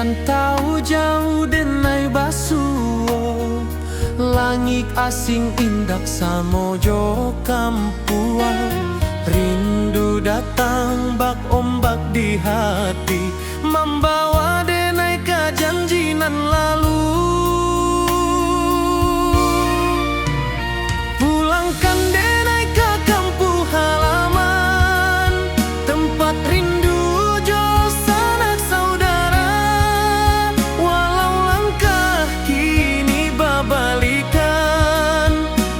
Rantau jauh denai basuo, langit asing indak samojo kampuan. Rindu datang bak ombak di hati, membawa denai ke janjinan lalu. Pulangkan denai ke kampung halaman, tempat rindu jo sanak saudara. Walau langkah kini babalikan,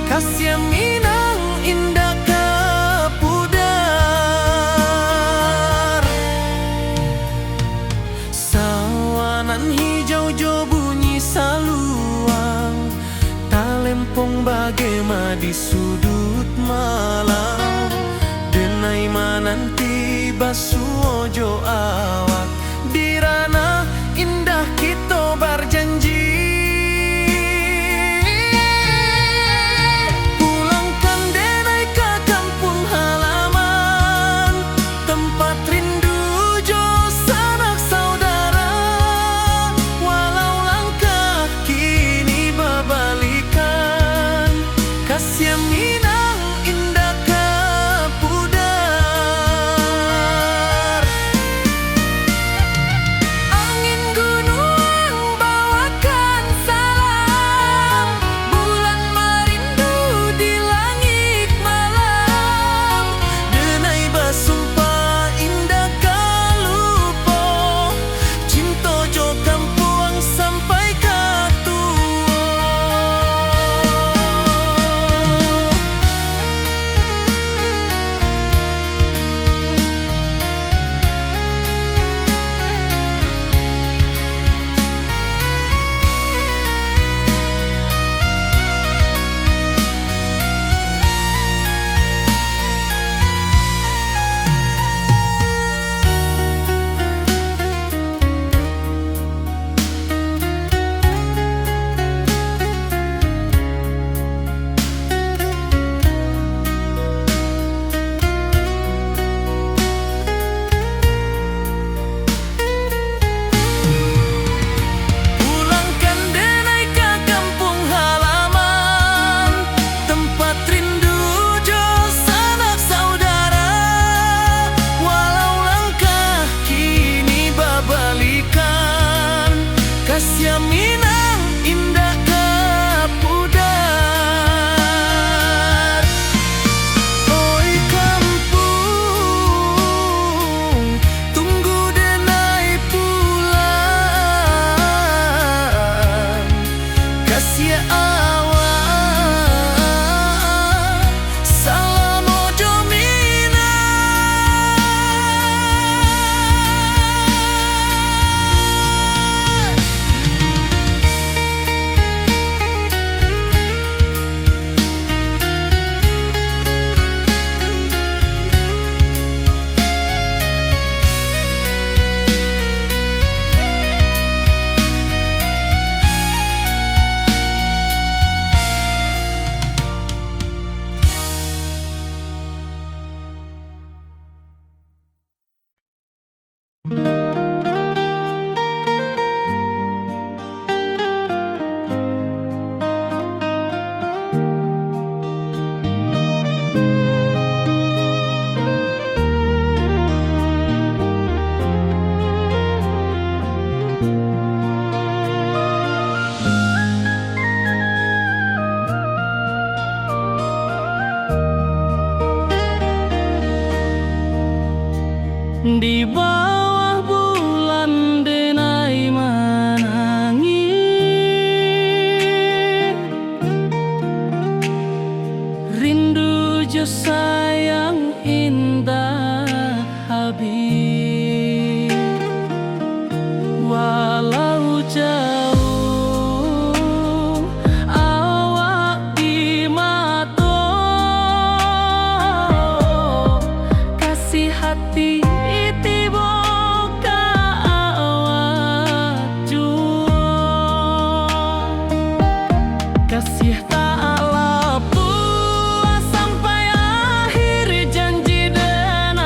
kasih minang indah ke pudar. Sawanan hijau jo bunyi saluang, talempong bagema di sudut malam. Denai mananti basuo jo awak, di ranah indah kita berjanji. Pulangkan denai ke kampung halaman, tempat rindu jo sanak saudara. Walau langkah kini babalikan, kasih minang indah ke pudar. Angin gunung bawakan salam, bulan merindu di langit malam. Denai basumpah indah kalupo, cinta jo kampuang sampai ke tua. Pulangkan denai ke kampung halaman, tempat rindu jo sanak saudara. Walau langkah kini babalikan, kasih minang indah ke pudar. Oi kampung, tunggu denai pulang. Kasih awak, salam ojo minang. Di bawah bulan denai menangis, rindu jo sayang indah habis. Walau jauh awak di mata, kasih hati tiba ka awak jua. Kasih tak lapu sampai akhir janji dan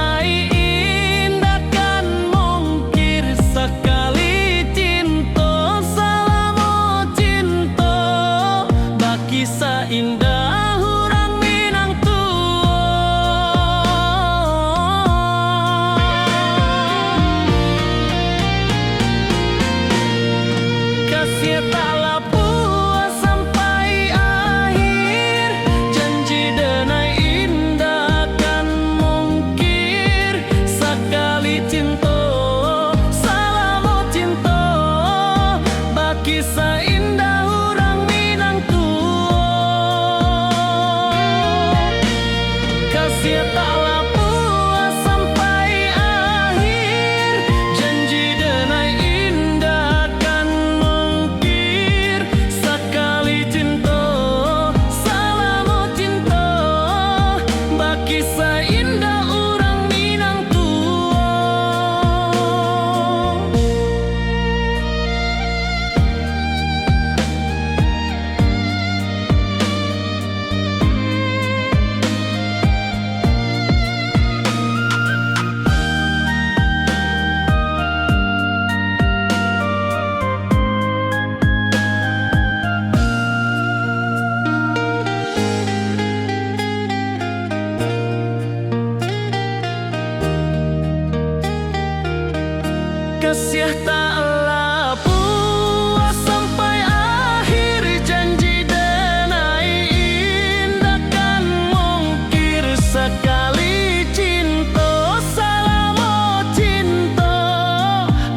kasih taklah puas sampai akhir, janji denai indah kan mungkir. Sekali cinta salamo cinta,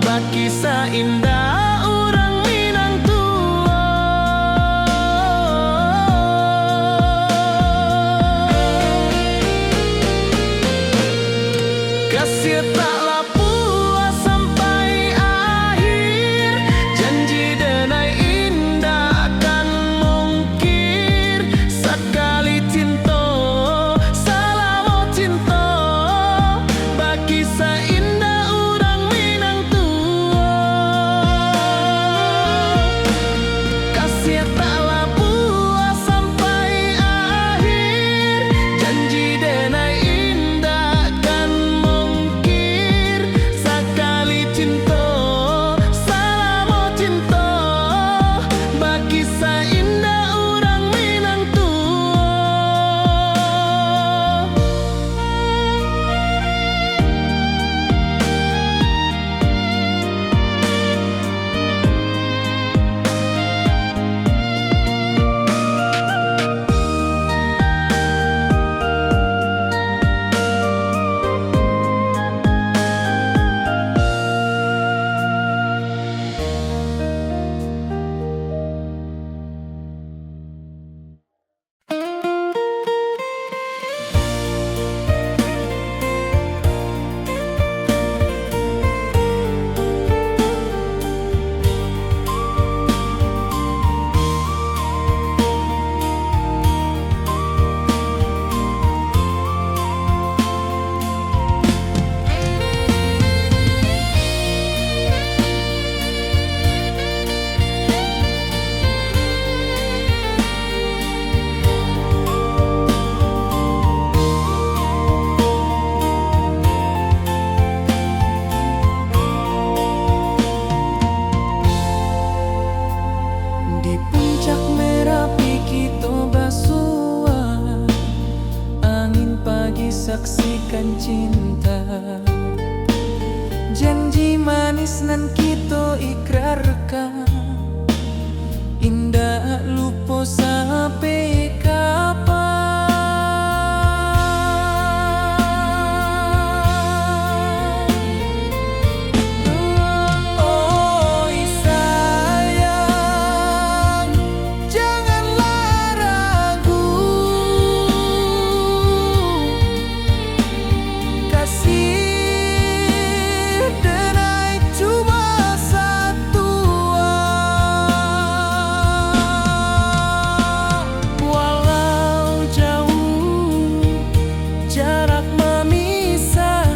baki indah orang Minang tua. Kasih taklah puas sampai akhir, janji denai indah kan mungkir. Sekali cinta salamo cinta, baki indah orang Minang tua. Kasih taklah puas sampai akhir, janji denai indah kan mungkir. Sekali cinta salamo cinta, bagi indah orang Minang tua. Di puncak Merapi kita basua, angin pagi saksikan cinta. Janji manis nan kita ikrarkan, indah lupa sampai kapan. Oi sayang, janganlah ragu, kasih denai cuma satu. Walau jauh jarak memisahkan,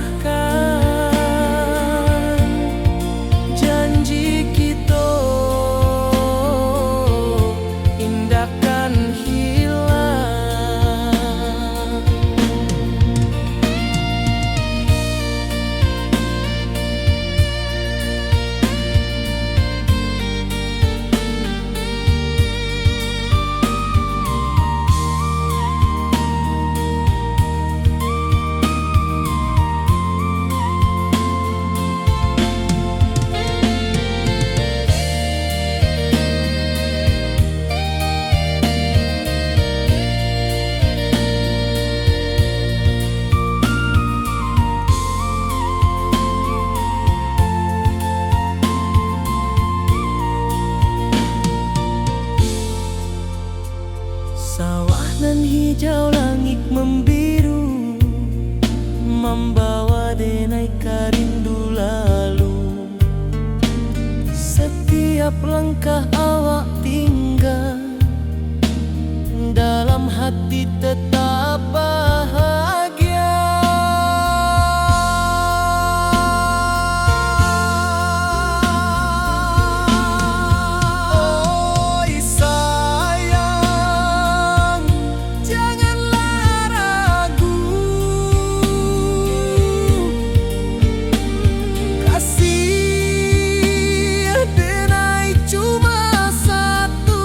janji kita indahkan hilang. Sawah nan hijau, langit membiru, membawa denai karindu lalu. Setiap langkah awak tinggal, dalam hati tetap bahagia. Oi sayang, janganlah ragu, kasih denai cuma satu.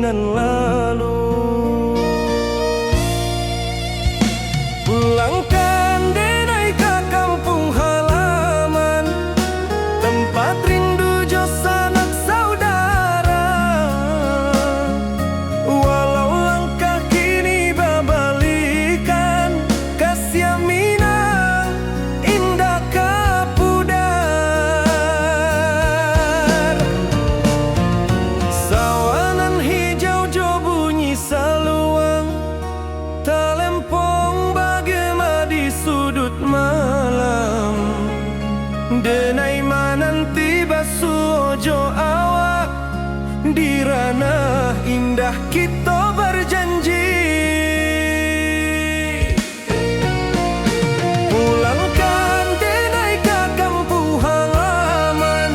nan lalu. Pulangkan denai ke kampung halaman, tempat rindu jo sanak saudara. Walau langkah kini babalikan, kasih Minang indah kapudar. Sawanan hijau jo bunyi saluang, talempong bagema di sudut malam. Denai mananti basuojo awak, di ranah indah kita berjanji. Pulangkan denai ke kampung halaman,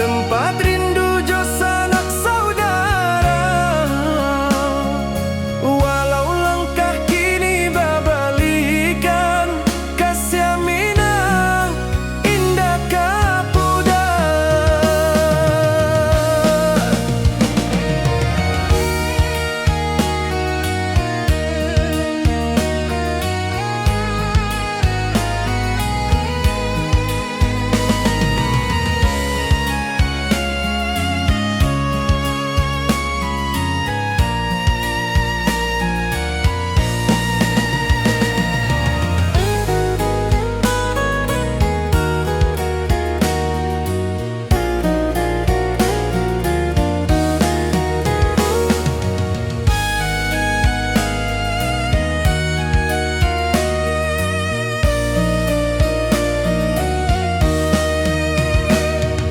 tempat rindu jo sanak saudara. Walau langkah kini babalikan, kasih Minang indah kapudar.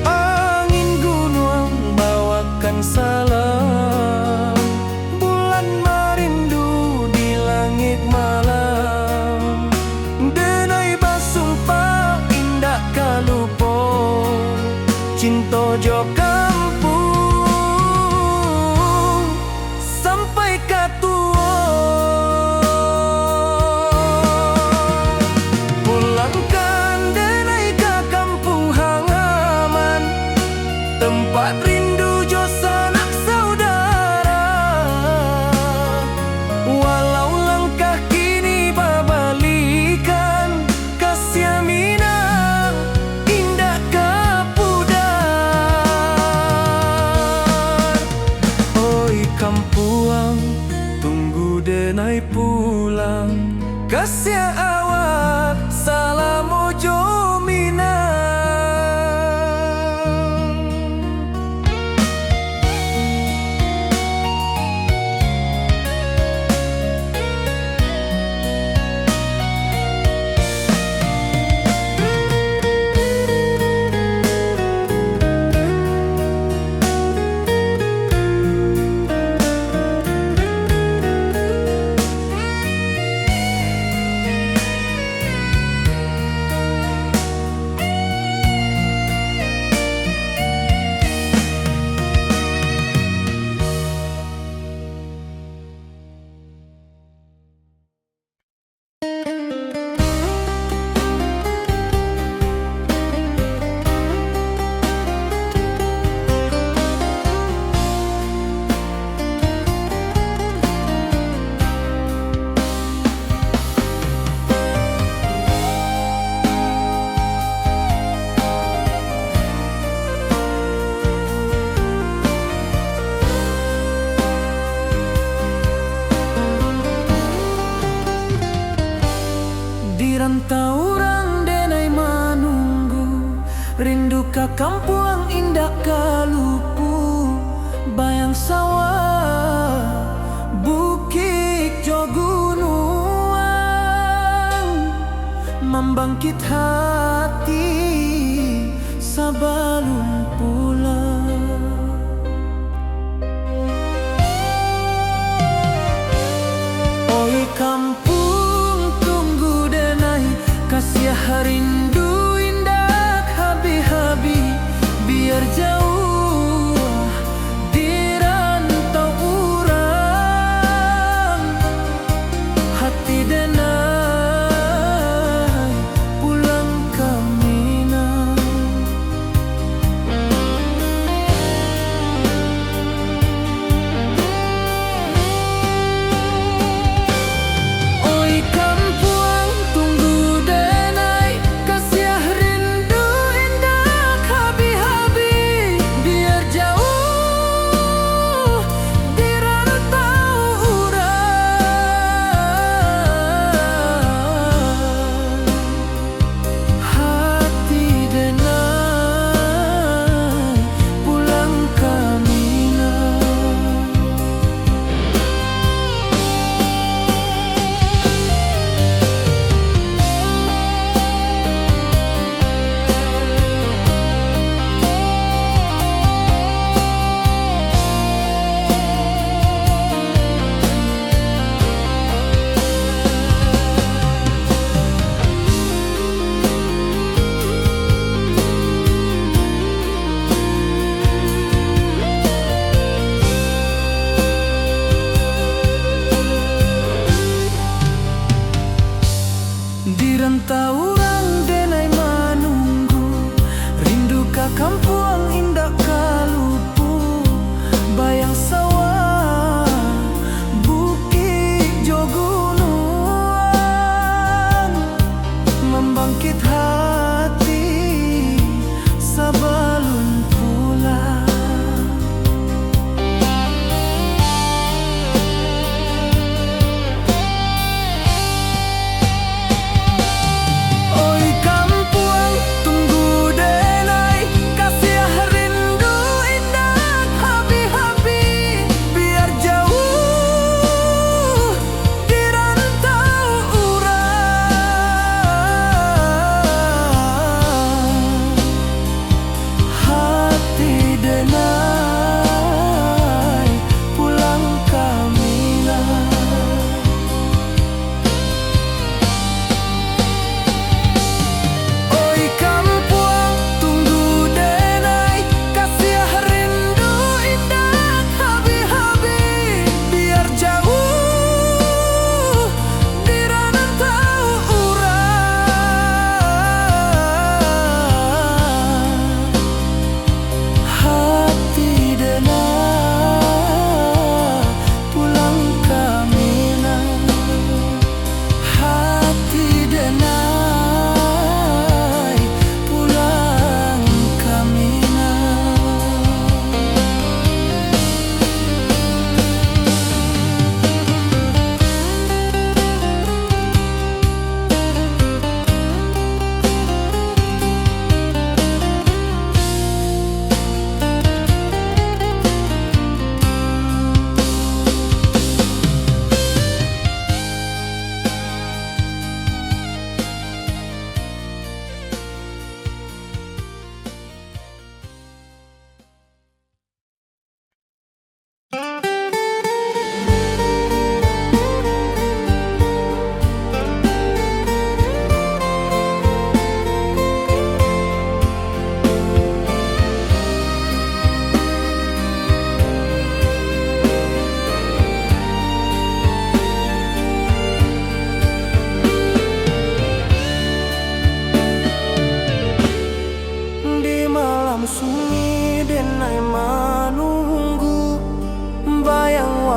Angin gunung bawakan salam, bulan merindu di langit malam. Denai basumpah indah kalupo, cinta jo kampung sampai katua. Pulangkan denai ke kampung halaman, tempat rindu jo sanak saudara. Walau langkah kini babalikan, kasih Minang indah kapudar. Oi kampuang, tunggu denai pulang, kasih awak salam ojo Minang. Di rantauan denai manunggu, rindu ka kampung indah kalupu. Bayang sawah, bukit jo gunung, membangkit hati sabalun pulang. Oi kampung tunggu denai, kasih rindu indah habi-habi. Biar jauh di rantau urang, hati denai pulang ke Minang.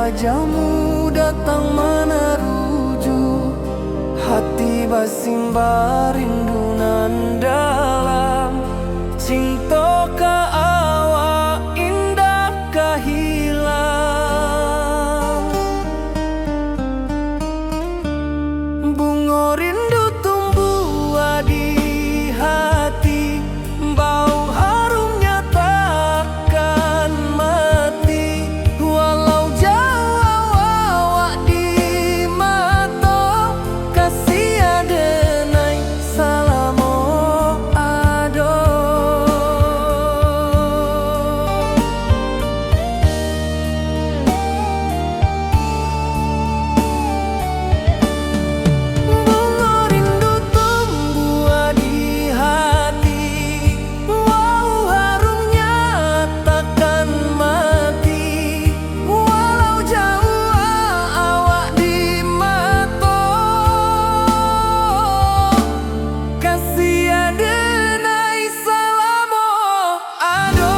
wajahmu datang meneruju, hati basimba rindu nan dalam. Cinta ka awak indah kahilang, bunga rindu tumbuh di hati, bau harumnya takkan mati. Walau jauh awak di mata, kasih adenai salamo ado. Bunga rindu tumbuh di hati, wow harumnya takkan mati. Walau jauh awak di mata, kasih adenai salamo ado.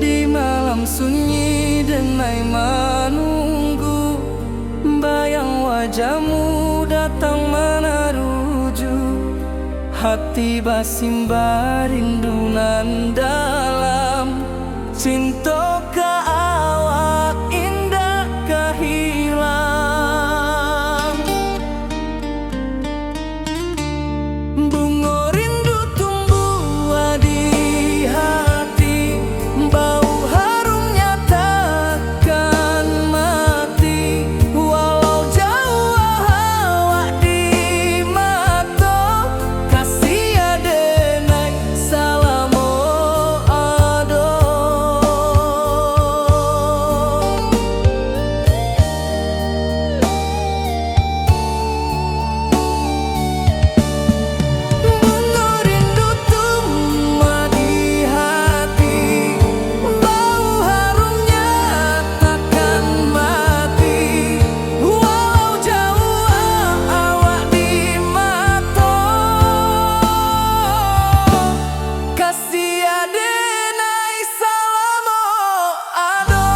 Di malam sunyi denai menunggu, bayang wajahmu datang meneruju, hati basimba rindu nan dalam. Cinta ka awak indah kahilang, bunga rindu tumbuh di hati, bau harumnya takkan mati. Walau jauh awak di mata, kasih adenai salamo ado. Bunga rindu tumbuh di hati, bau harumnya takkan mati. Walau jauh awak di mata, kasih adenai salamo ado.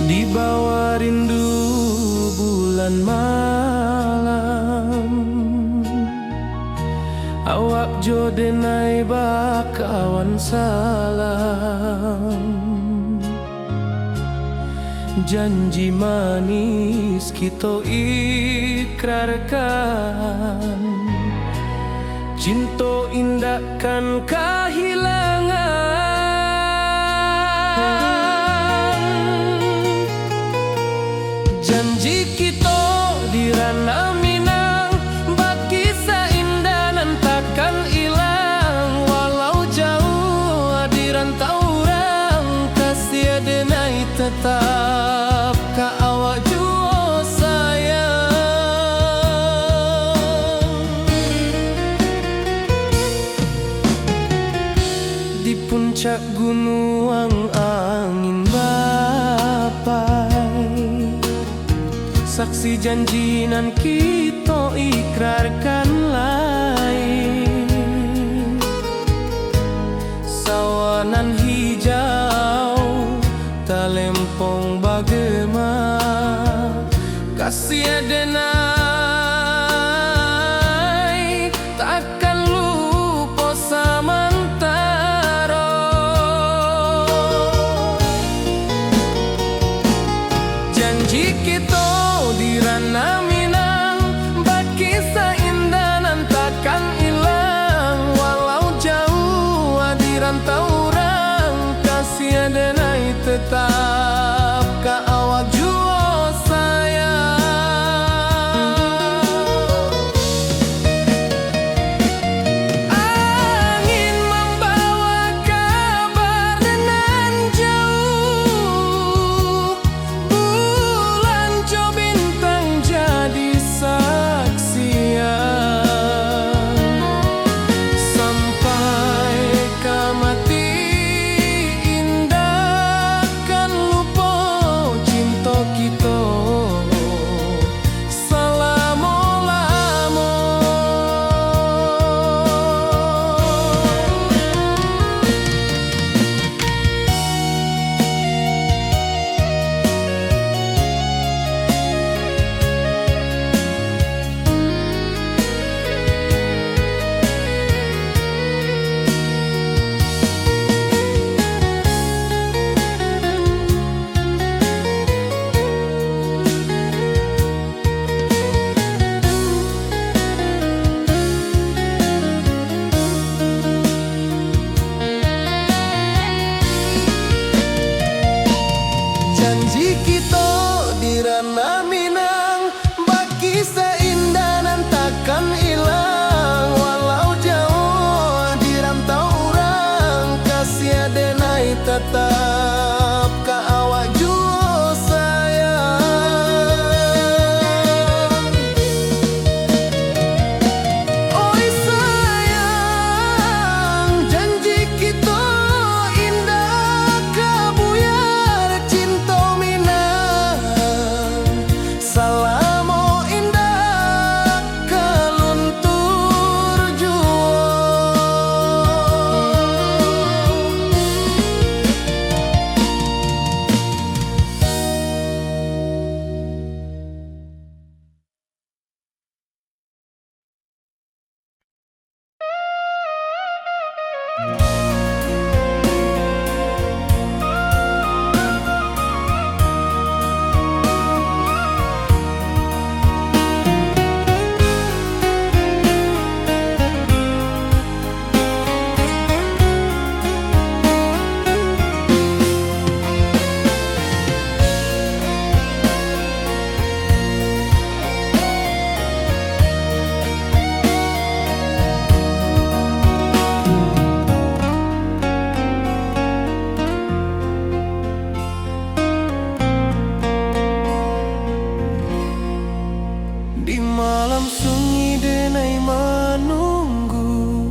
Di bawah rindu bulan malam, awak jo denai bakawan salam. janji manis kita ikrarkan, cinta indahkan kehilangan. Janji kita di ranah Minang, bagi seindah nan takkan hilang. Walau jauh di rantau orang, kasih denai tetap ka awak jua sayang. Di puncak gunung angin bapai, saksi janji nan kita ikrarkan lain. Sawanan hijau talempong bagema, kasih denai takkan lupa samantara. Janji kita di ranah Minang, bagi seindah nan takkan hilang. Walau jauh di rantau orang, kasih denai tetap ka awak jua sayang. Angin membawa kabar nan jauh, bulan jo bintang jadi saksian. Sampai ke mati indah kan lupa cinta kita selama-lama. Janji kita di ranah Minang, bagi seindah nan takkan hilang. Walau jauh di rantau orang, kasih denai tetap ka awak jua sayang. Oi sayang, janji kita indah kabuyar cinta Minang. Salamo indah keluntur jua. Di malam sunyi denai menunggu,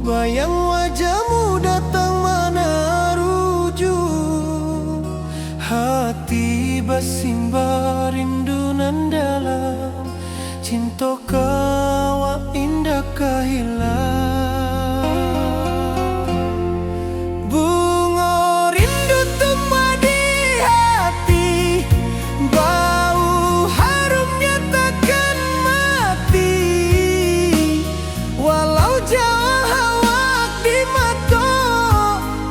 bayang wajahmu datang menaruju. Hati bersimba rindu nan dalam, cinta kawa indah kehilang. Bunga rindu tumbuh di hati, bau harumnya takkan mati. Walau jauh awak di mata,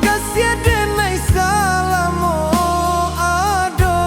kasih denai salamo ado.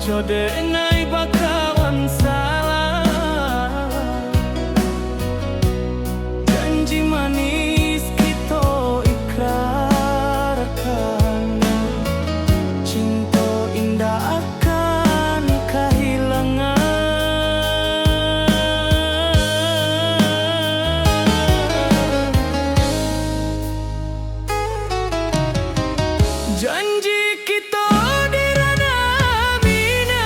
Jodenai bakawan salah, janji manis kita ikrarkan, cinta indah akan kehilangan. Janji kita di ranah Minang,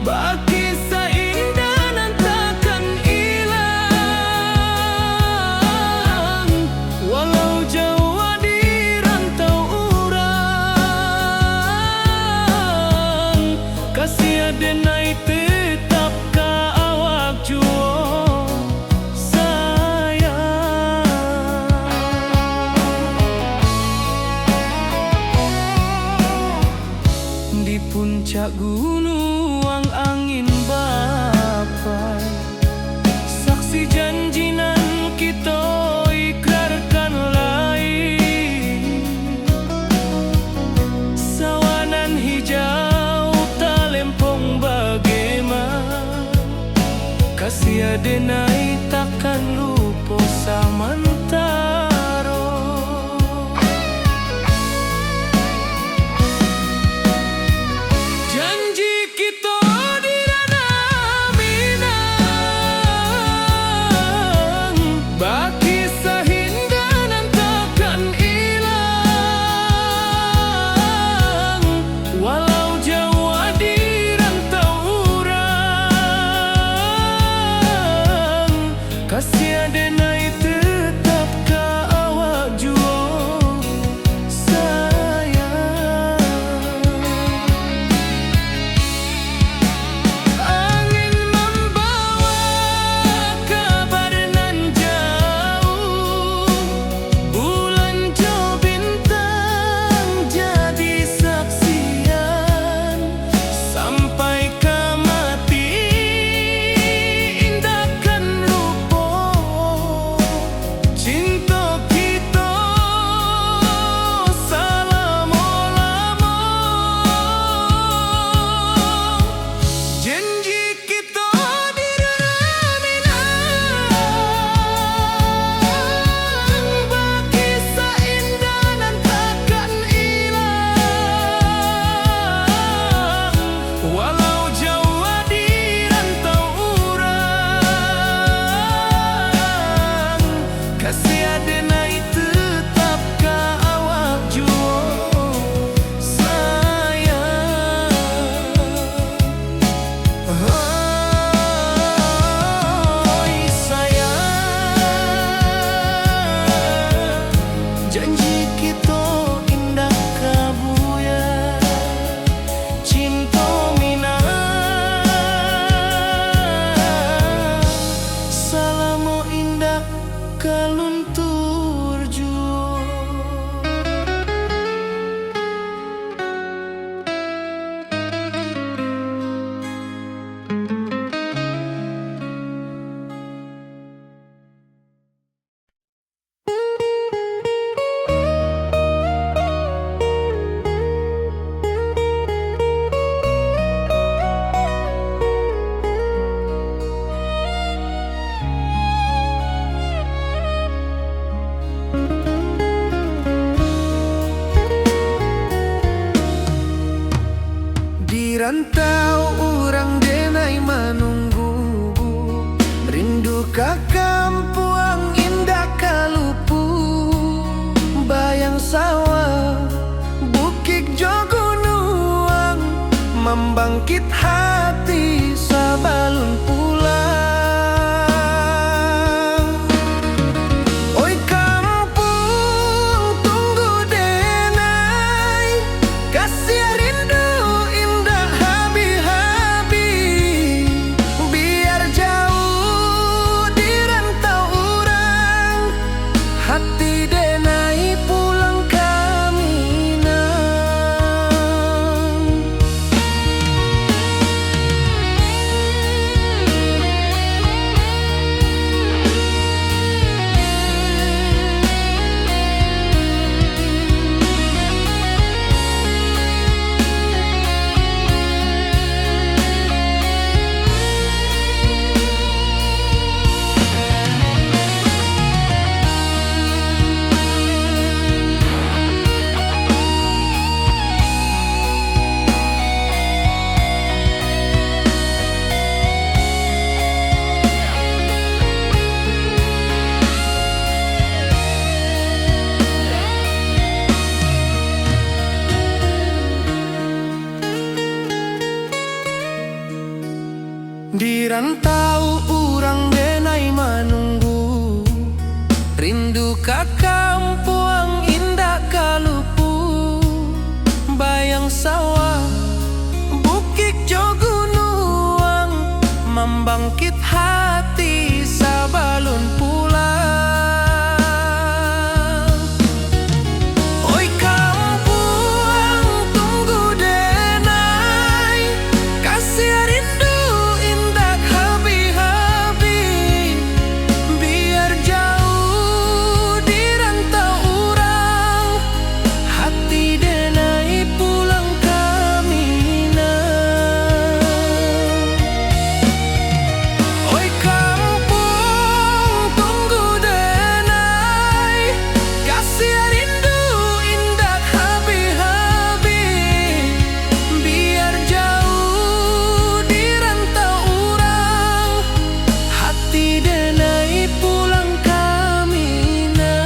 baki seindah nan takkan hilang, walau jauh di rantau urang, kasih adenai tetap ka awak juo sayang. Di puncak gunung angin bapai, saksi janji nan kita ikrarkan lain. Sawanan hijau talempong bagaimana, kasih adenai takkan lupa samantaro. Janji kita di ranah Minang, baki sahindah nan takkan hilang, walau jauh di rantau urang, kasih adenai tetap ka awak juo sayang. Angin membawa kabar nan jauh, bulan jo bintang jadi saksian, sampai ke mati indahkan lupa cinta kita selama-lama. Janji kita di ranah Minang, baki seindah nan takkan hilang, walau jauh di rantau urang, kasih adenai tetap ka awak juo sayang. Oi sayang, janji kita indah kabuya, cinta Minang, salamo indah kaluntur juo. rantau urang denai manunggu, rindu ka kampung indah kalupu, bayang sawah bukit jo gunung, membangkit hati sabalun pulang. Oi kampung tunggu denai, kasih rindu indah habi-habi, biar jauh di rantau urang, hati denai pulang kamina. Oi kampung tunggu denai, kasih rindu indah habi-habi, biar jauh di rantau urang, hati denai pulang kamina.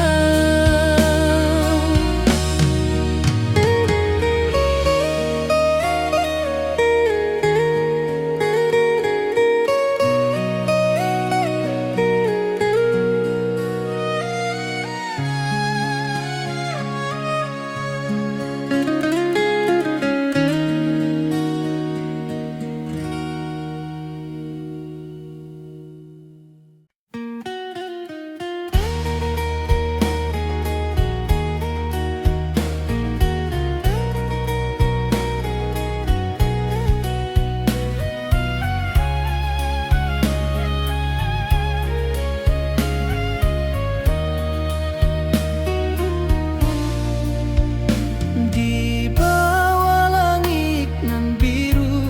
Di bawah langit nan biru,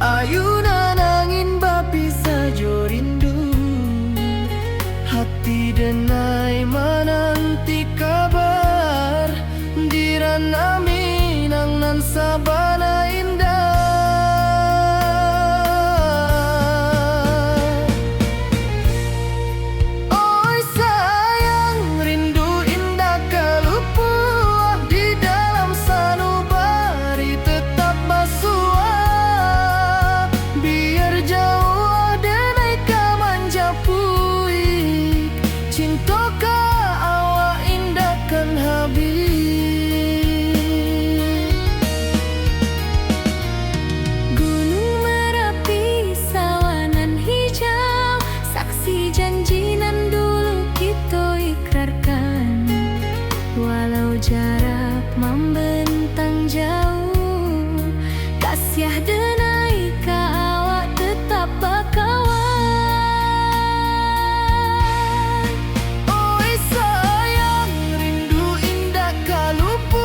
ayunan angin bapi sajo rindu, hati denai menanti kabar, di ranah Minang nan sabana indah. Oi sayang rindu indah kalupu, di dalam sanubari tetap basua, biar jauh denai ka manjapuik, cinta ka awak indahkan habis. Gunung Merapi sawanan hijau, saksi janji nan dulu kita ikrarkan, walau jarak membentang jauh, kasiah denai ka awak tetap bakawan. Oi sayang rindu indah kalupu,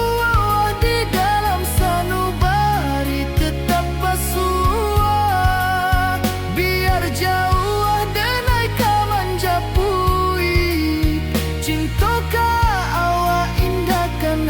di dalam sanubari tetap basua, biar jauh denai ka manjapuik, cinta ka awak indahkan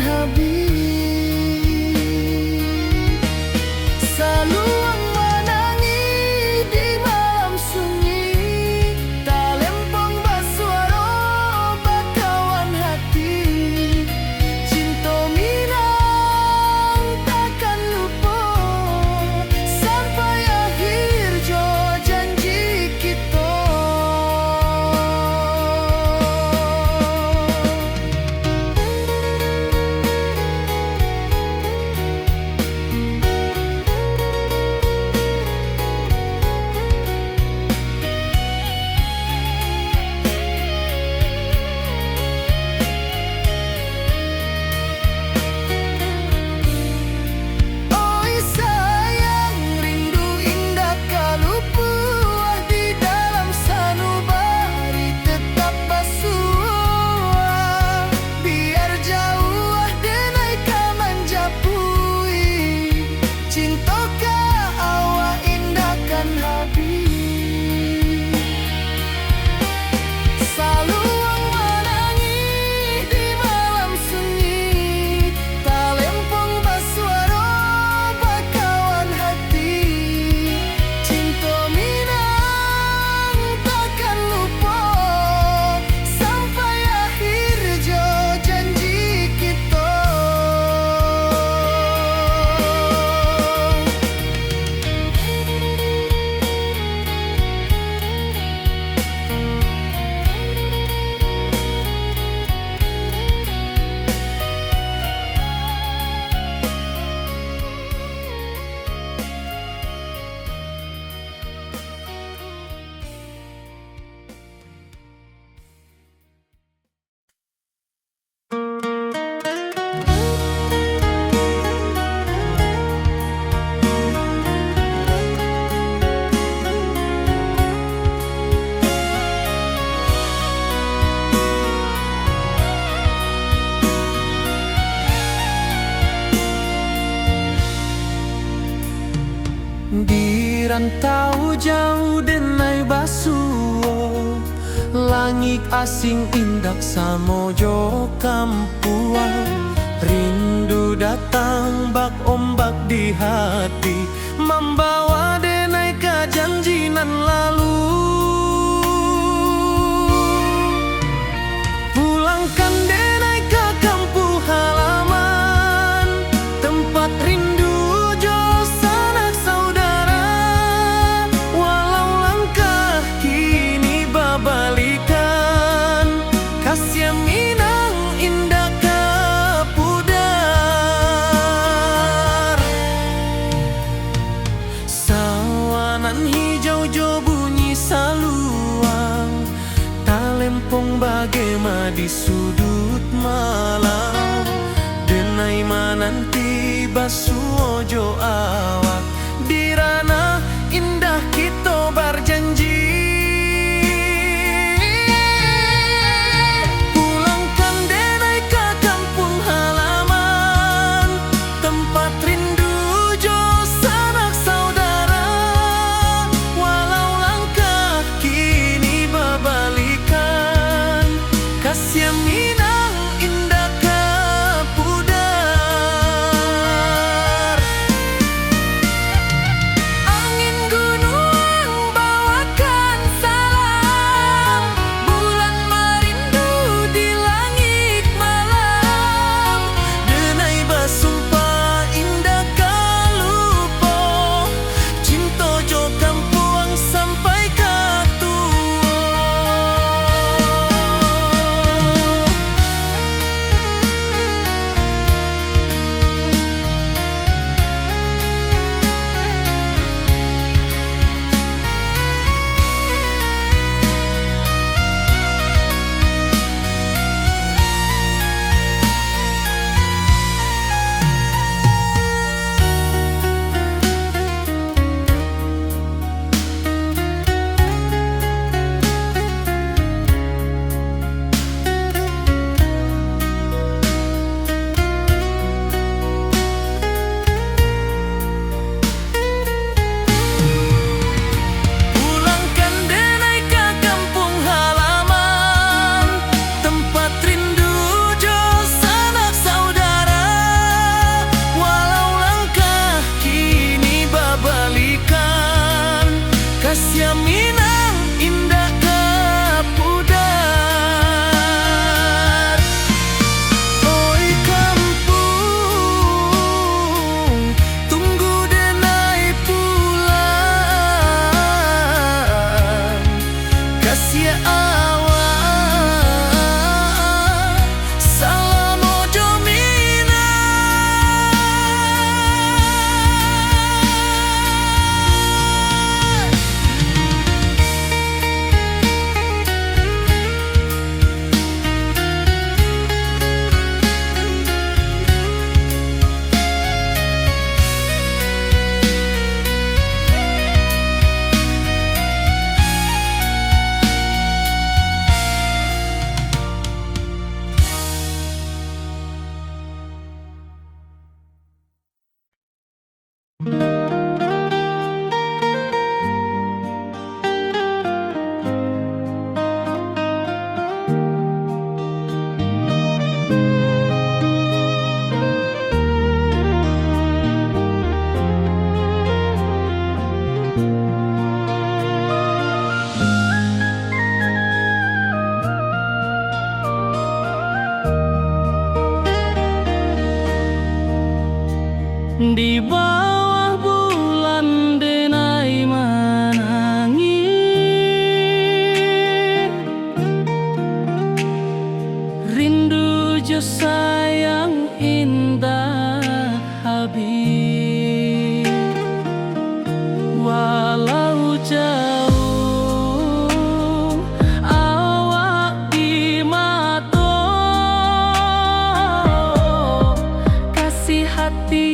rantau jauh denai basuo, langit asing indak samojo kampuang. Rindu datang bak ombak di hati, membawa denai kejanjian lalu. Pulangkan denai ke kampung halaman, tempat rindu jo sanak saudara. Walau langkah kini babalikan, kasih minang indah kapudar. Sawanan hijau jo bunyi saluang, talempong bagema di sudut malam. Denai mananti basuo jo awak, di ranah indah kita berjanji. Pulangkan denai ke kampung halaman, tempat rindu jo sanak saudara. Walau langkah kini babalikan, kasih minang indah kapudar. Angin gunung bawakan salam, bulan merindu di langit malam. Denai basumpah indah kalupo, cinta jo kampuang sampai katua. Pulangkan denai ke kampung halaman, tempat rindu jo sanak saudara. Walau langkah kini babalikan, kasih minang indah kapudar. Oi kampung, tunggu denai pulang. Kasih awak, salam ojo minang. Di bawah bulan denai menangis, rindu jo sayang indah habis. Walau jauh awak di mata, kasih hati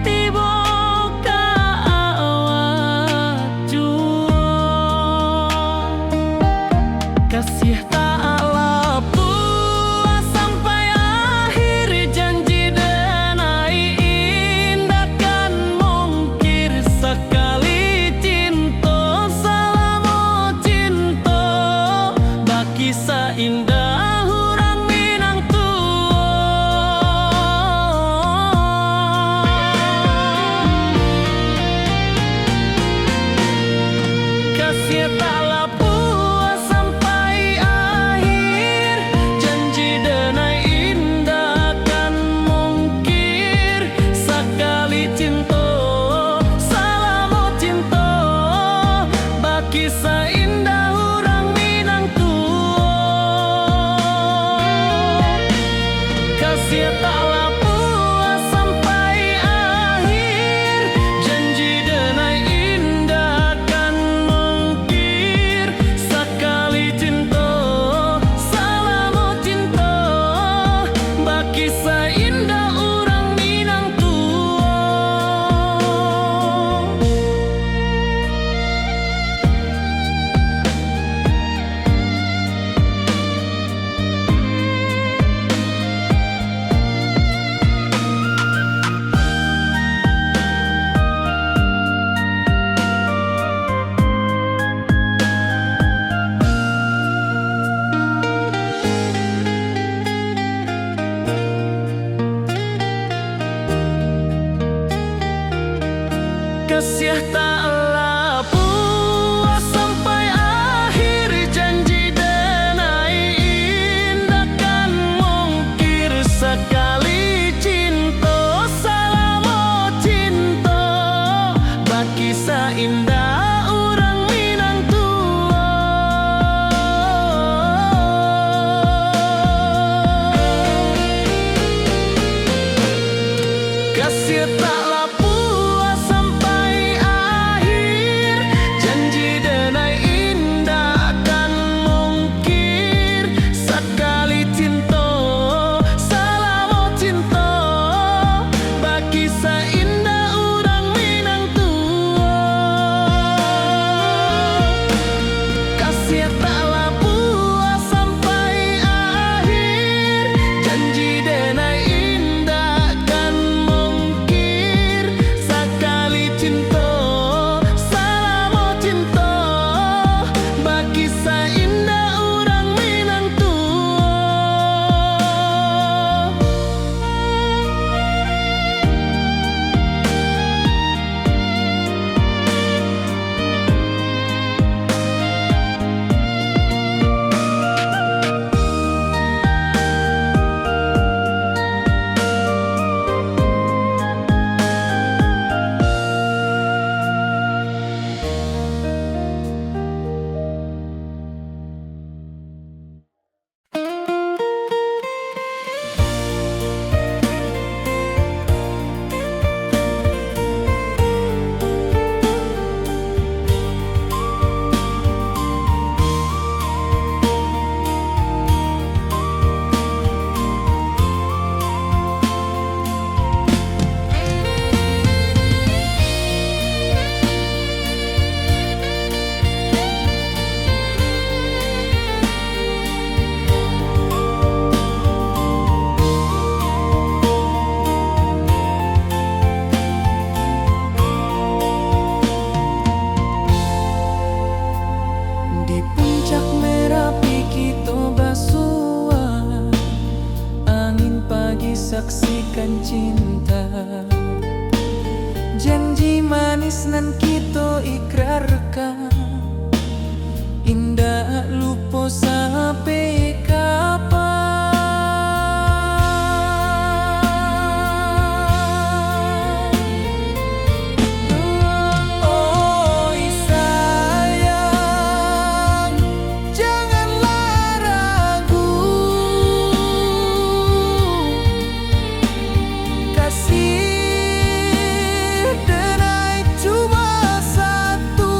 tiba ka awak jua. Kasih tak lepas sampai akhir janji denai indah kan mungkir sekali. taklah puas sampai akhir. Janji denai indah kan mungkir. Sekali cinta, salamu cinta. Baki seindah orang Minang tua. Kasih taklah puas sampai akhir. Janji denai indah kan mungkir. Sekali cinta, salamu cinta. Baki seindah orang Minang tua. Kasih taklah puas sampai akhir. Janji denai indah kan mungkir. Sekali cinta, salamu cinta. Baki seindah orang Minang tua. Kasih taklah puas sampai akhir. Janji denai indah kan mungkir. Sekali cinta, salamu cinta. Baki seindah orang Minang tua. Di puncak Merapi kita basua. Angin pagi saksikan cinta. Janji manis nan kita ikrarkan. Indah lupa sampai kapan. Oi sayang, janganlah ragu. Kasih denai cuma satu.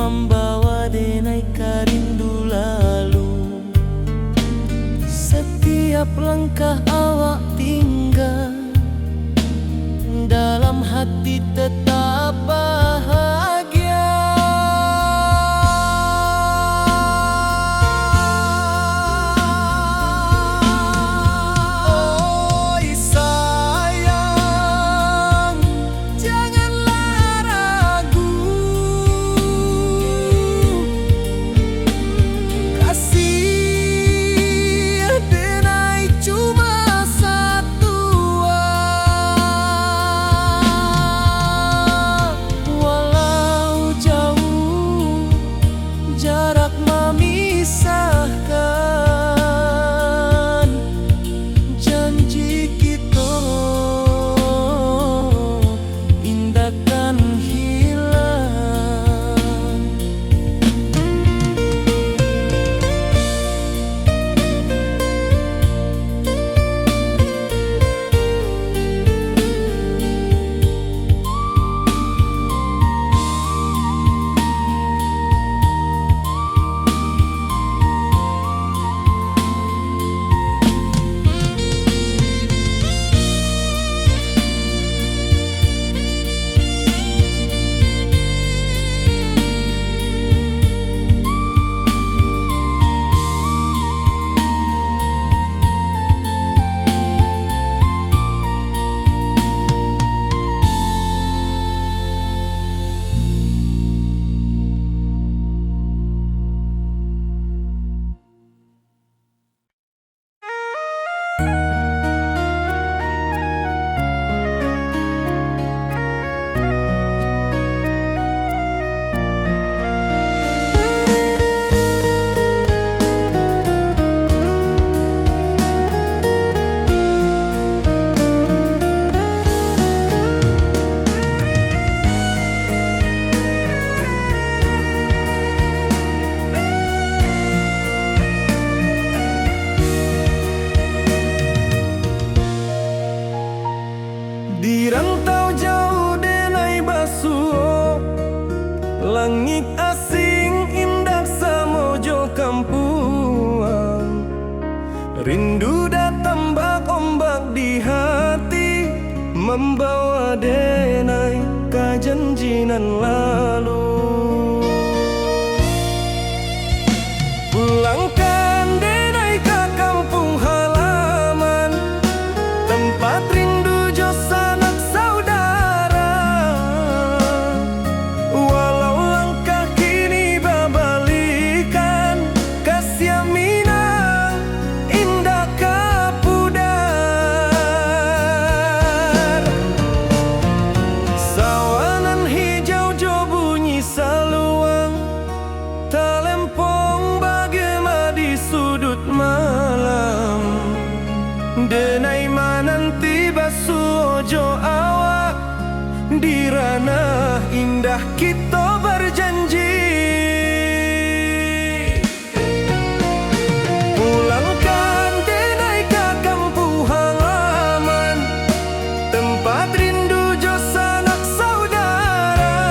membawa denai karindu lalu. Setiap langkah awak tinggal, dalam hati tetap bahagia. Oi sayang, janganlah ragu, kasih denai cuma satu. Walau jauh jarak memisahkan, janji kita indahkan hilang. Di rantau jauh denai basuh, langit asing indah samojo kampuang. Rindu datang bak ombak di hati, membawa denai kajanjinan lalu. Pulangkan denai ke kampung halaman, tempat rindu jo sanak saudara. Walau langkah kini babalikan, kasih minang indah kapudar. Sawanan hijau jo bunyi saluang, talempong bagema di sudut malam. Denai mananti basuh ojo awak, di ranah indah kita berjanji. Pulangkan denai ke kampung halaman, tempat rindu jo sanak saudara.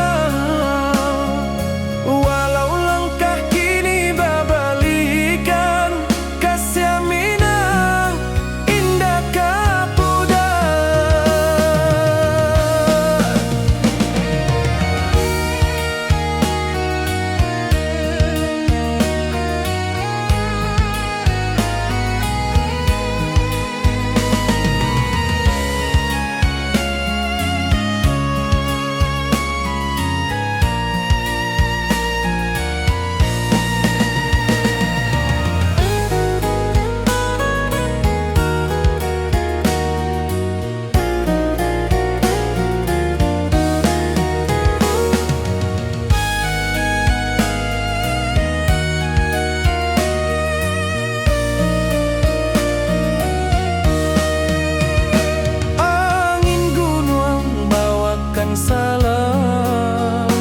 Walau langkah kini babalikan, kasih minang indah kapudar. Salam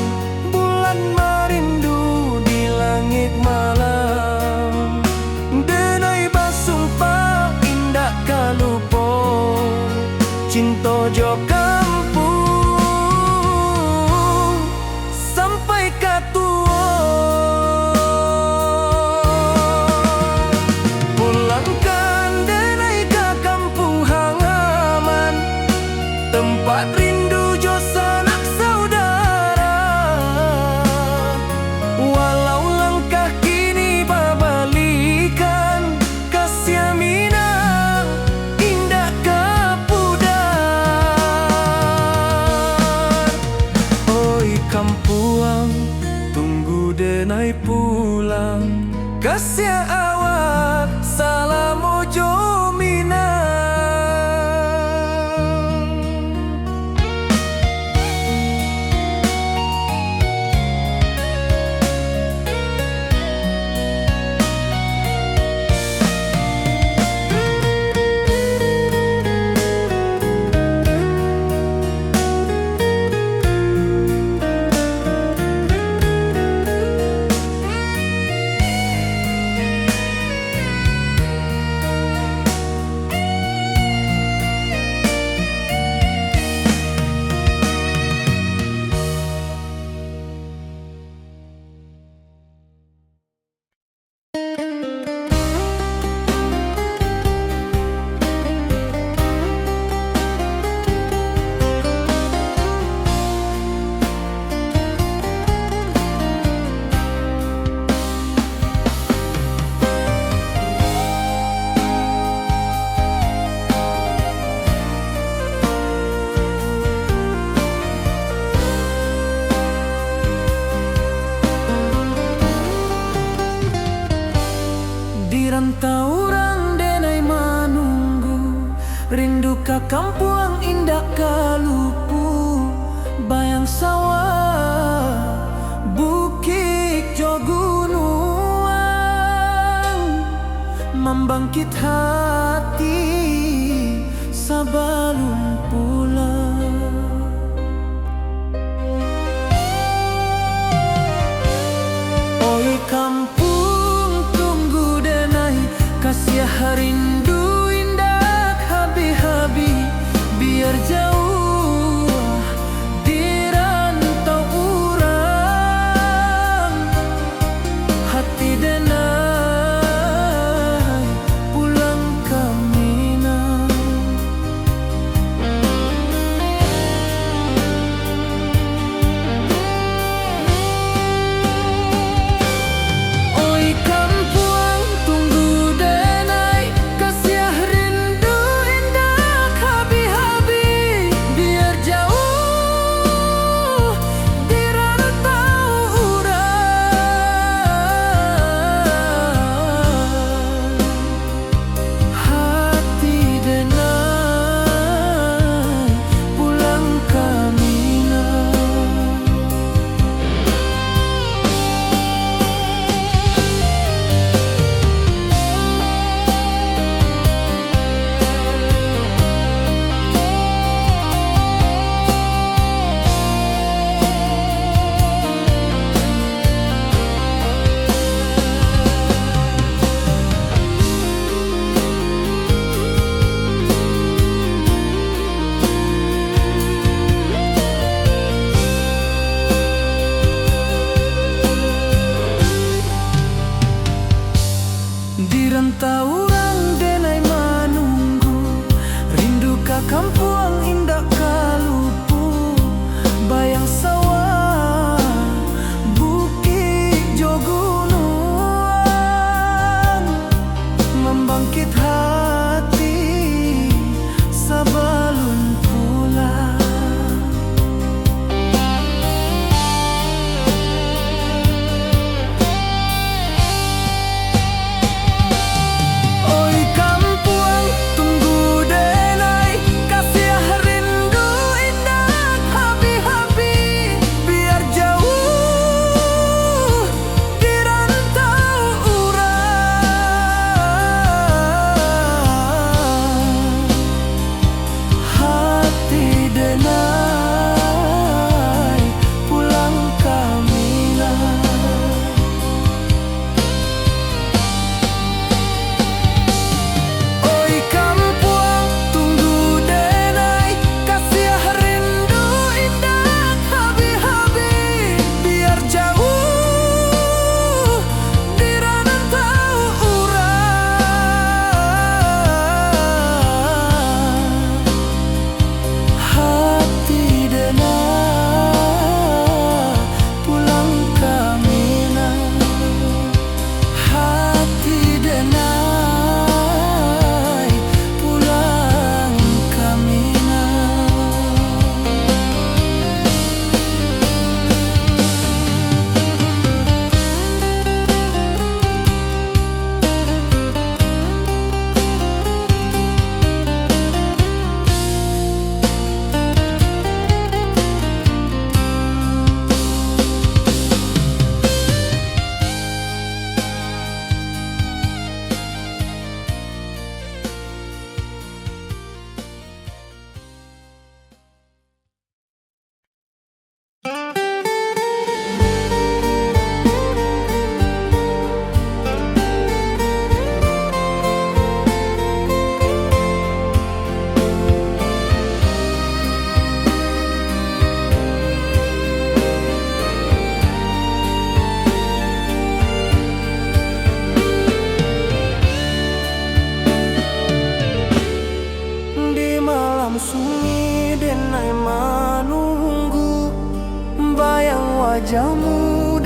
bulan merindu di langit malam, denai basumpah indah kalupo, cinta jo kampung sampai katua. kampuang, tunggu denai pulang. Kasih awak salam ojo minang. Di rantau orang denai manunggu, rindu ka kampuang indah kalupu. Bayang sawah, bukit jo gunung, membangkit hati sebelum pulang. Oi kampung, tunggu denai, kasih rindu indah habi-habi. Biar jauh di rantau urang, hati denai pulang ke Minang.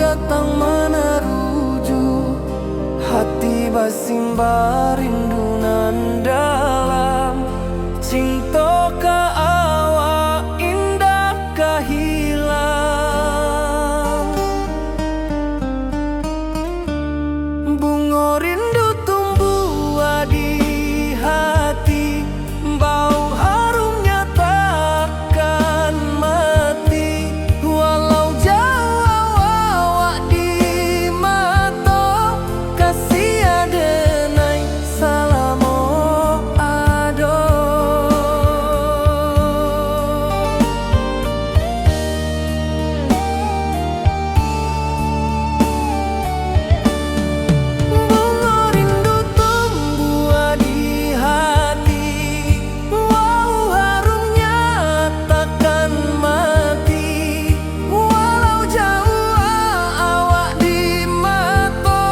datang meneruju, hati basimba rindu nan dalam. Cinta ka awak indah kahilang. Bunga rindu tumbuh di hati, bau harumnya takkan mati. Walau jauh awak di mata, kasih adenai salamo ado. Bunga rindu tumbuh di hati, wow harumnya takkan mati. Walau jauh awak di mata,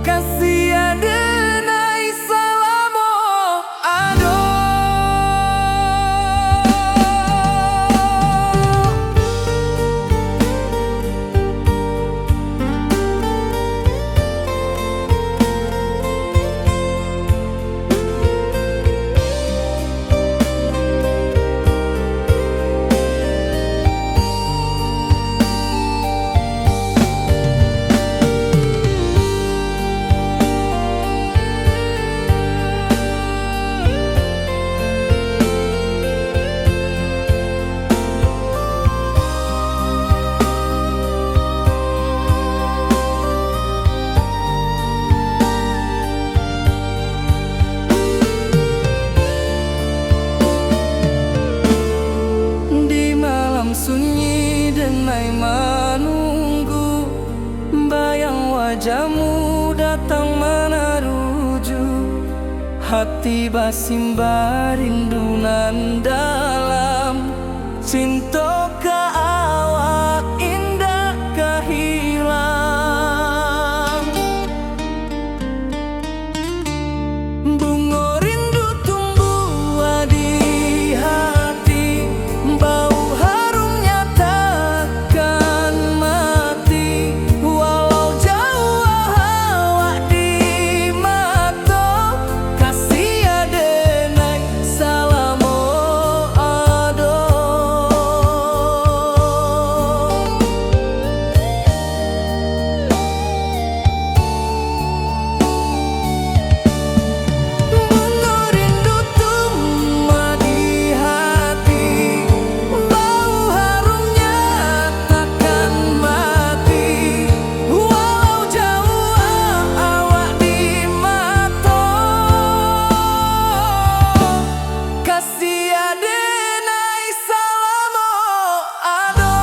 kasih adenai salamo ado. Di malam sunyi denai menunggu, bayang wajahmu datang meneruju, hati basimba rindu nan dalam. Cinta ka awak indah kahilang. Bunga rindu tumbuh di hati, bau harumnya takkan mati. Walau jauh awak di mata, kasih adenai salamo ado. Bunga rindu tumbuh di hati, bau harumnya takkan mati. Walau jauh awak di mata, kasih adenai salamo ado.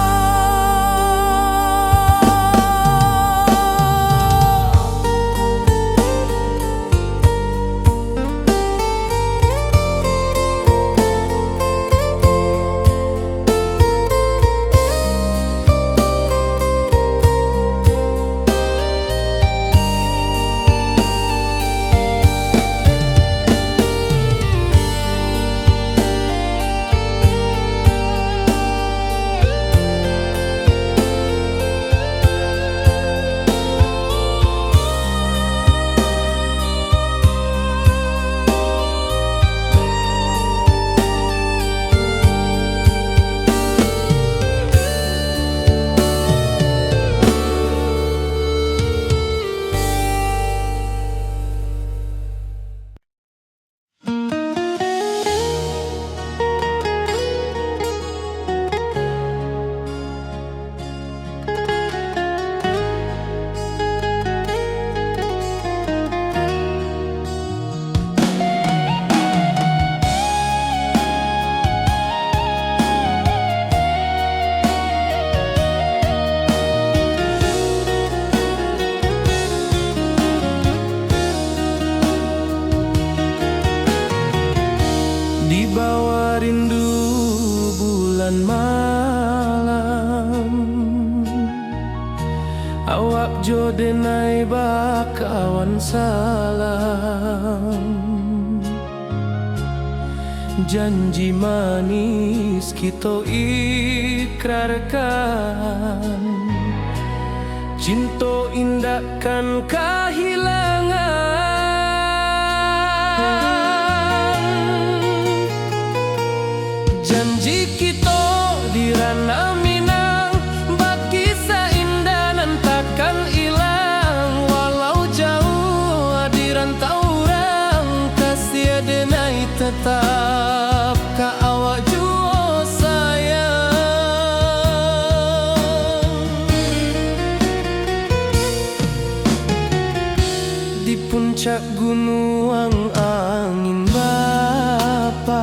Di bawah rindu bulan malam, awak jo denai bakawan salam. Janji manis kita ikat ikrarkan, cinta indah kan kehilangan. Janji kita di ranah Minang, bagi seindah nan takkan hilang. Walau jauh di rantau orang, kasih denai tetap ka awak jua sayang. Di puncak gunung angin bapai,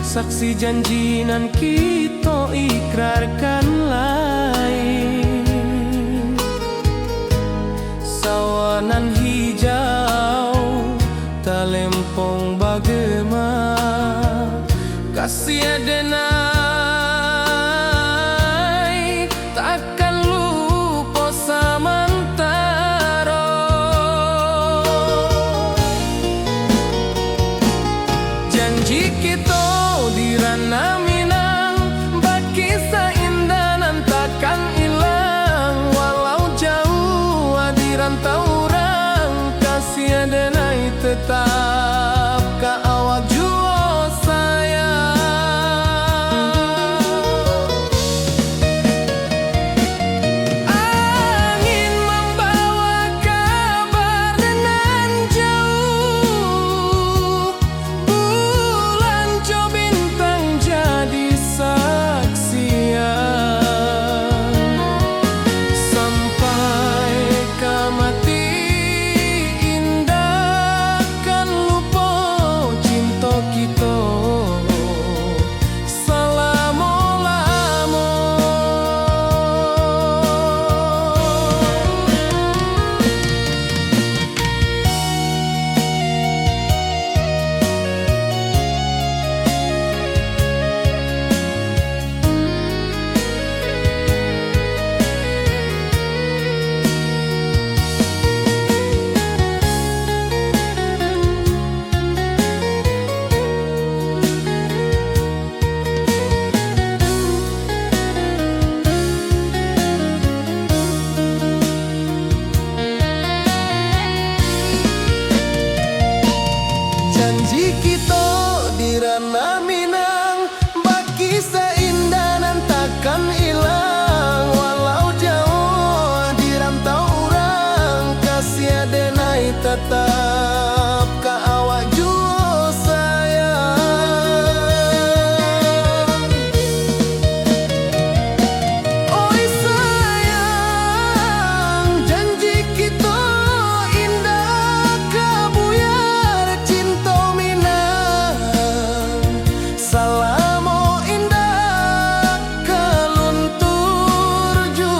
saksi janji nan kita ikrarkan lain. Sawanan hijau talempong bagema, kasih denai takkan lupa samantara. Janji kita di ranah Minang, bagi seindah nan takkan hilang. Walau jauh di rantau orang, kasih denai tetap ka awak jua sayang. Angin membawa kabar nan jauh, bulan jo bintang jadi saksian. Sampai ka mati indah kan lupa cinta kita selama-lama. Janji kita di ranah Minang, bagi seindah nan takkan hilang. Walau jauh di rantau orang, kasih denai tetap ka awak jua sayang. Oi sayang, janji kita indah kabuyar cinta Minang. Salamo indah kaluntur jua.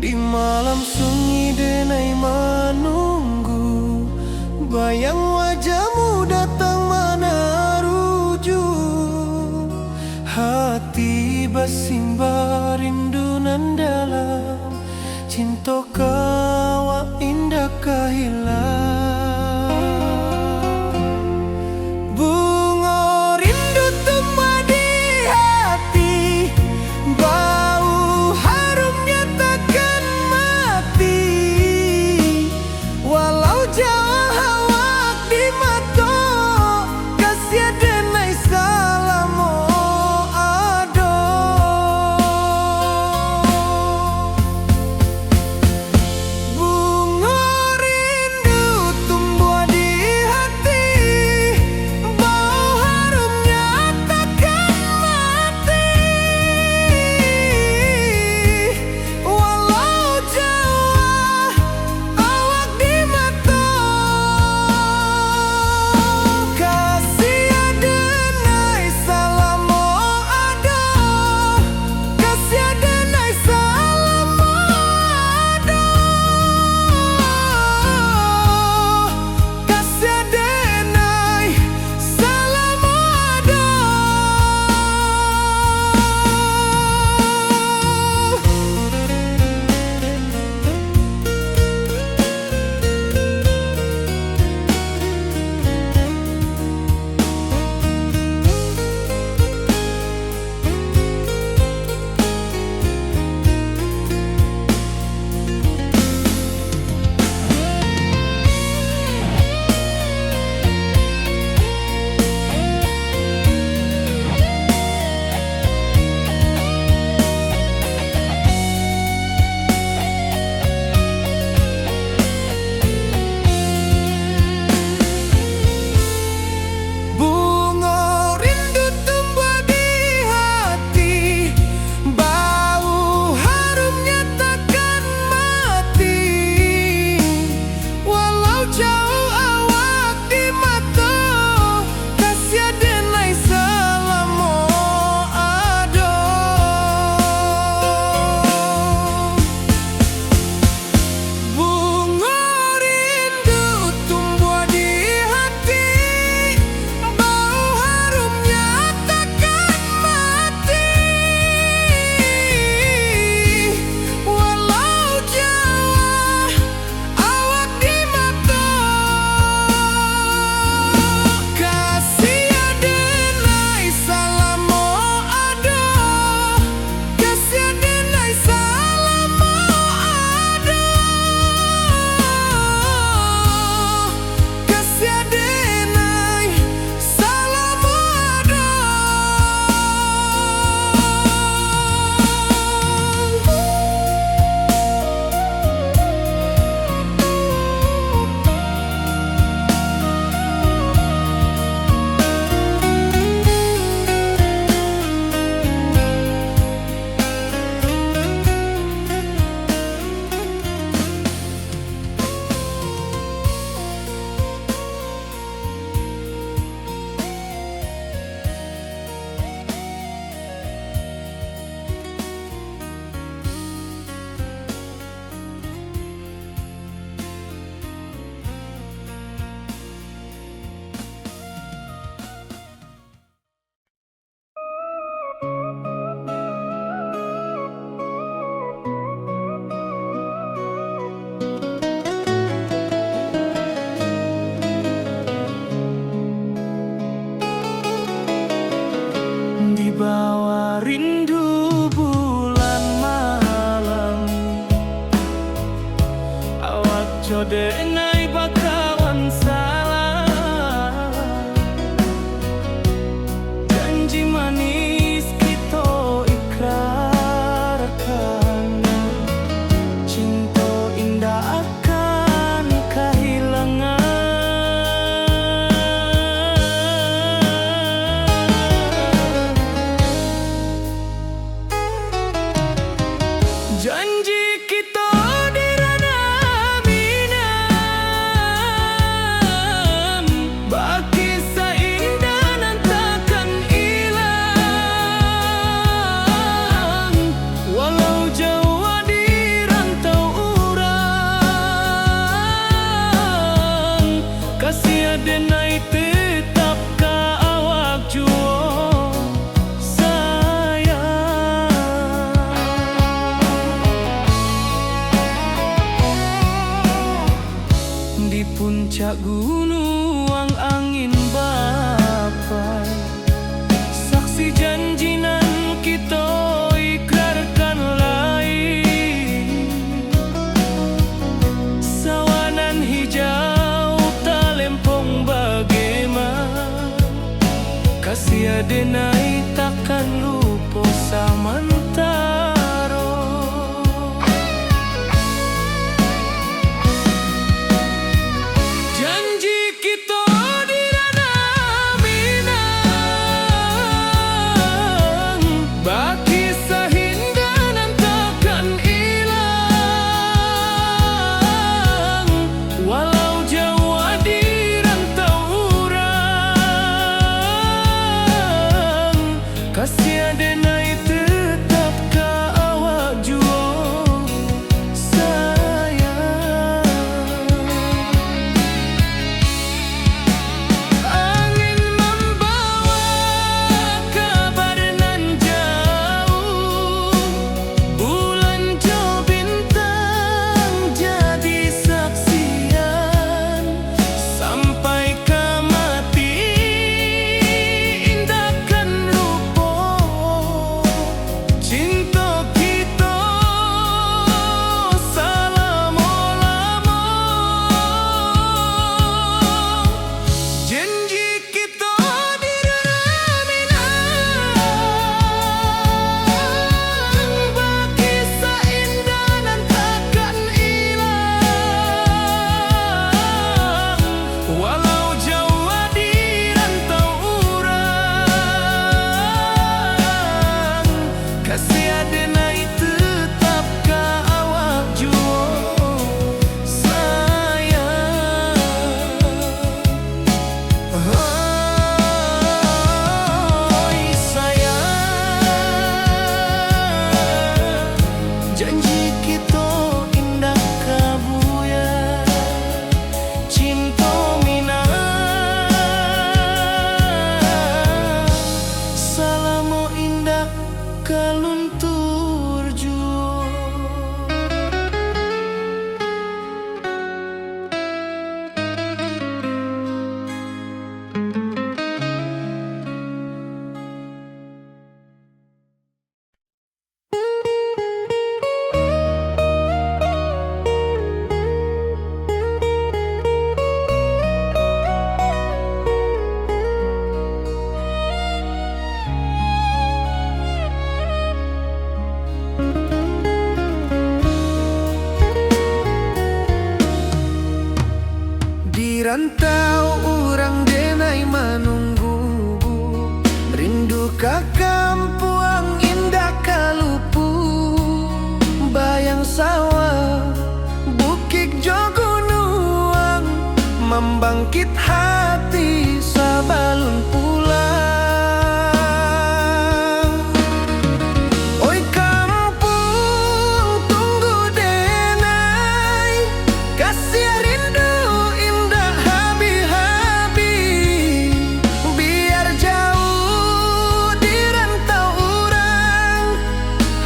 Di malam sunyi denai menunggu, bayang wajahmu datang meneruju. Hati bersimbar rindu nan dalam, cinta kawa indah kehilang. Bunga rindu tumbuh di hati, bau harumnya takkan mati. Walau jauh awak di mata, kasih denai salamo ado. Denai bakawan salah, janji manis kita ikrarkan, cinta indah akan kehilangan. Janji kita denai tetap ka awak juo sayang. Di puncak gunung angin bapai, saksi janji nan kita ikrarkan lain. Sawanan hijau kasih denai takkan lupa samantaro. Janji kita di ranah Minang, baki sahindanan takkan hilang, walau jauh di rantau urang. Kasih denai tetap ka awak juo sayang. Angin membawa kabar nan jauh, bulan jo bintang jadi saksian, sampai ke mati indahkan cinta kita selama-lama. Janji kita di ranah Minang, baki seindah nan takkan hilang, walau jauh di rantau urang. Kasih denai tetap ka awak juo sayang. Oi sayang, janji kita indah kabuya, cinta Minang selama indah kaluntur juo. Di rantau urang denai menunggu, rindu ka kampuang indah kalupu, bayang sawah bukit jo gunung, membangkit hati sabalun pulang. Oi kampung tunggu denai, kasih rindu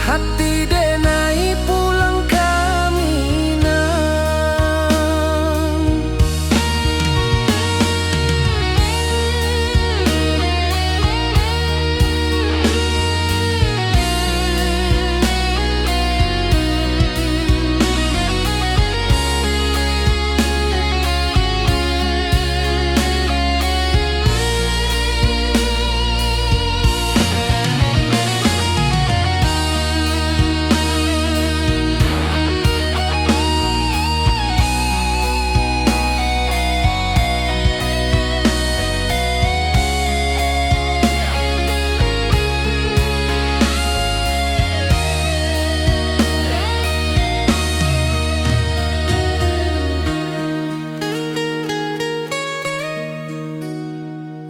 hati denai pulang ke Minang.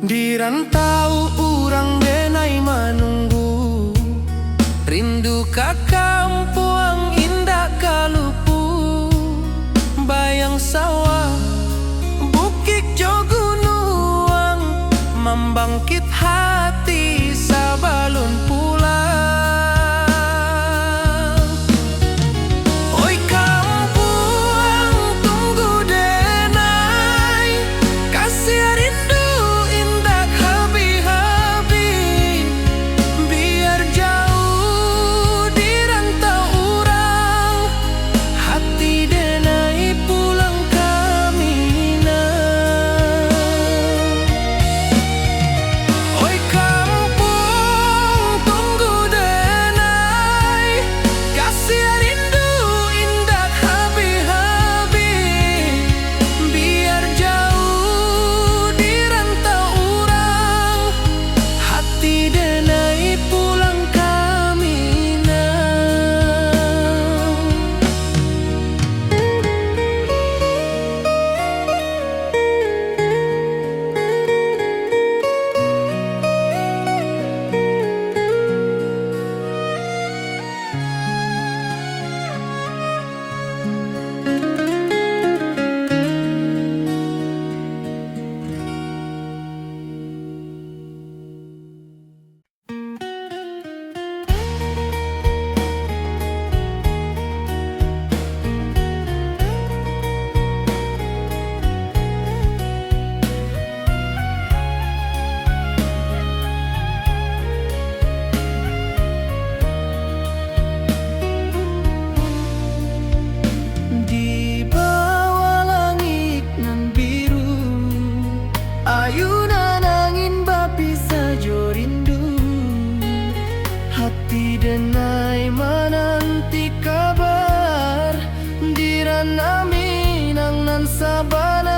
Di rantau urang denai manunggu, rindu ka kampung indah kalupu. Bayang sawah, bukit jo gunung, membangkit hati sabalun pulang. Oi kampung tunggu denai, kasih rindu indah habi-habi. Biar jauh di rantau urang, hati denai pulang kami nah. Oi kampung tunggu denai, kasih rindu indah habi-habi. Biar jauh di rantau urang, hati denai pulang kami nah. Di bawah langit nan biru, ayunan angin bapi sajo rindu. Hati denai menanti kabar, di ranah Minang nan sabana.